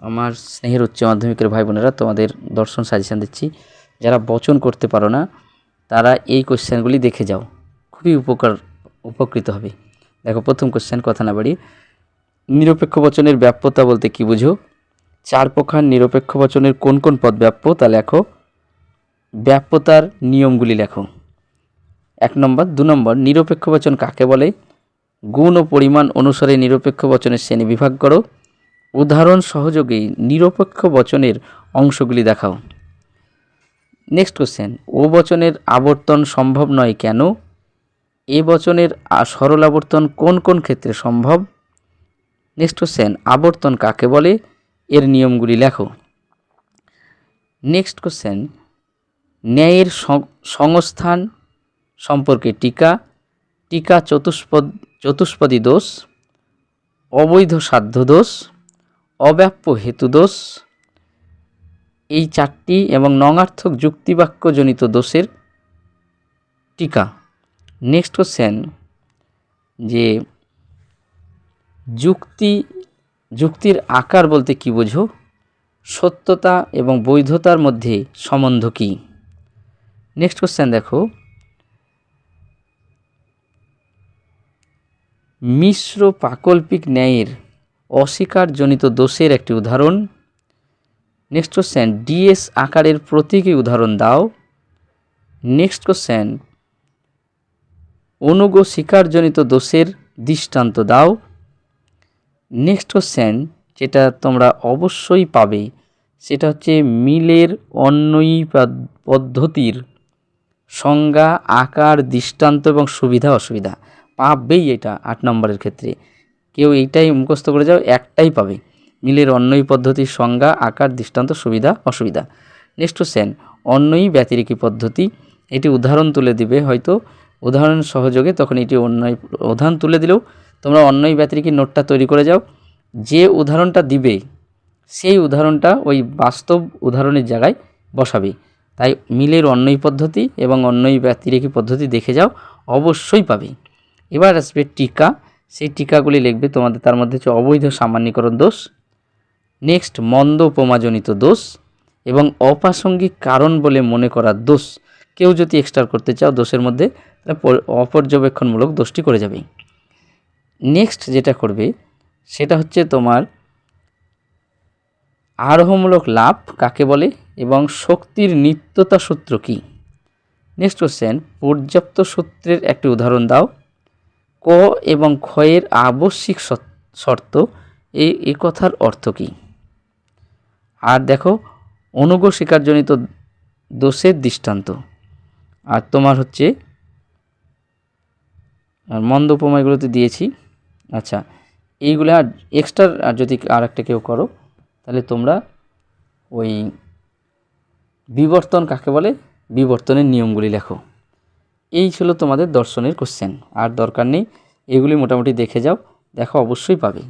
আমার স্নেহের উচ্চ মাধ্যমিকের ভাই বোনেরা, তোমাদের দর্শন সাজেশন দিচ্ছি। যারা বচন করতে পারো না তারা এই কোশ্চেনগুলি দেখে যাও, খুবই উপকৃত হবে। দেখো, প্রথম কোশ্চেন, কথা না বাড়ি, নিরপেক্ষ বচনের ব্যাপ্যতা বলতে কি বুঝো? চার প্রকার নিরপেক্ষ বচনের কোন কোন পদ ব্যাপ্য তা লেখো। ব্যাপ্যতার নিয়মগুলি লেখো। 1 নম্বর। 2 নম্বর, নিরপেক্ষ বচন কাকে বলে? গুণ ও পরিমাণ অনুসারে নিরপেক্ষ বচনের শ্রেণী বিভাগ করো। উদাহরণ সহযোগে নিরপেক্ষ বচনের অংশগুলি দেখাও। নেক্সট কোশ্চেন, ও বচনের আবর্তন সম্ভব নয় কেন? এ বচনের সরল আবর্তন কোন কোন ক্ষেত্রে সম্ভব? নেক্সট কোশ্চেন, আবর্তন কাকে বলে? এর নিয়মগুলি লেখো। নেক্সট কোশ্চেন, ন্যায়ের সংস্থান সম্পর্কে টিকা। টিকা চতুষ্পদী দোষ, অবৈধ সাধ্য দোষ, অব্যাপ্য হেতু দোষ, এই 4টি এবং নঙার্থক যুক্তিবাক্যজনিত দোষের টিকা। নেক্সট কোশ্চেন, যে যুক্তির আকার বলতে কি বোঝো? সত্যতা এবং বৈধতার মধ্যে সম্বন্ধ কি? নেক্সট কোশ্চেন দেখো, মিশ্র প্রাকল্পিক ন্যায়ের অস্বীকারজনিত দোষের একটি উদাহরণ। নেক্সট কোশ্চেন, ডিএস আকারের প্রতীকী উদাহরণ দাও। নেক্সট কোশ্চেন, অনুগ স্বীকারজনিত দোষের দৃষ্টান্ত দাও। নেক্সট কোশ্চেন, যেটা তোমরা অবশ্যই পাবে, সেটা হচ্ছে মিলের অন্বয়ী পদ্ধতির সংজ্ঞা, আকার, দৃষ্টান্ত এবং সুবিধা অসুবিধা পাবেই। এটা 8 নম্বরের ক্ষেত্রে কেউ এইটাই মুখস্থ করে যাও, একটাই পাবে, মিলের অন্বয়ী পদ্ধতির সংজ্ঞা, আকার, দৃষ্টান্ত, সুবিধা অসুবিধা। নেক্সট কোশ্চেন, অন্বয়ী ব্যতিরেকী পদ্ধতি, এটি উদাহরণ তুলে দিবে হয়তো, উদাহরণ সহযোগে, তখন এটি উদাহরণ তুলে দিলেও তোমরা অন্বয়ী ব্যতিরেকী নোটটা তৈরি করে যাও। যে উদাহরণটা দিবে সেই উদাহরণটা ওই বাস্তব উদাহরণের জায়গায় বসাবে। তাই মিলের অন্বয়ী পদ্ধতি এবং অন্বয়ী ব্যতিরেকী পদ্ধতি দেখে যাও, অবশ্যই পাবে। এবার আসবে টিকা, সেই টিকাগুলি লিখবে তোমাদের। তার মধ্যে হচ্ছে অবৈধ সামান্যীকরণ দোষ, নেক্সট মন্দ উপমাজনিত দোষ এবং অপ্রাসঙ্গিক কারণ বলে মনে করার দোষ। কেউ যদি এক্সট্রা করতে চাও দোষের মধ্যে, তাহলে অপর্যবেক্ষণমূলক দোষটি করে যাবে। নেক্সট যেটা করবে সেটা হচ্ছে তোমার আরোহমূলক লাভ কাকে বলে এবং শক্তির নিত্যতা সূত্র কি? নেক্সট কোশ্চেন, পর্যাপ্ত সূত্রের একটি উদাহরণ দাও। ক এবং ক্ষয়ের আবশ্যিক শর্ত, এই কথার অর্থ কী? আর দেখো, অনুগ স্বীকারজনিত দোষের দৃষ্টান্ত। আর তোমার হচ্ছে মন্দ উপমাগুলোতে দিয়েছি। আচ্ছা, এইগুলো আর এক্সট্রা আর যদি আর একটা কেউ করো, তাহলে তোমরা ওই বিবর্তন কাকে বলে, বিবর্তনের নিয়মগুলি লেখো। এই ছিল তোমাদের দর্শনের কোশ্চেন। আর দরকার নেই, এগুলি মোটামুটি দেখে যাও, দেখো অবশ্যই পাবে।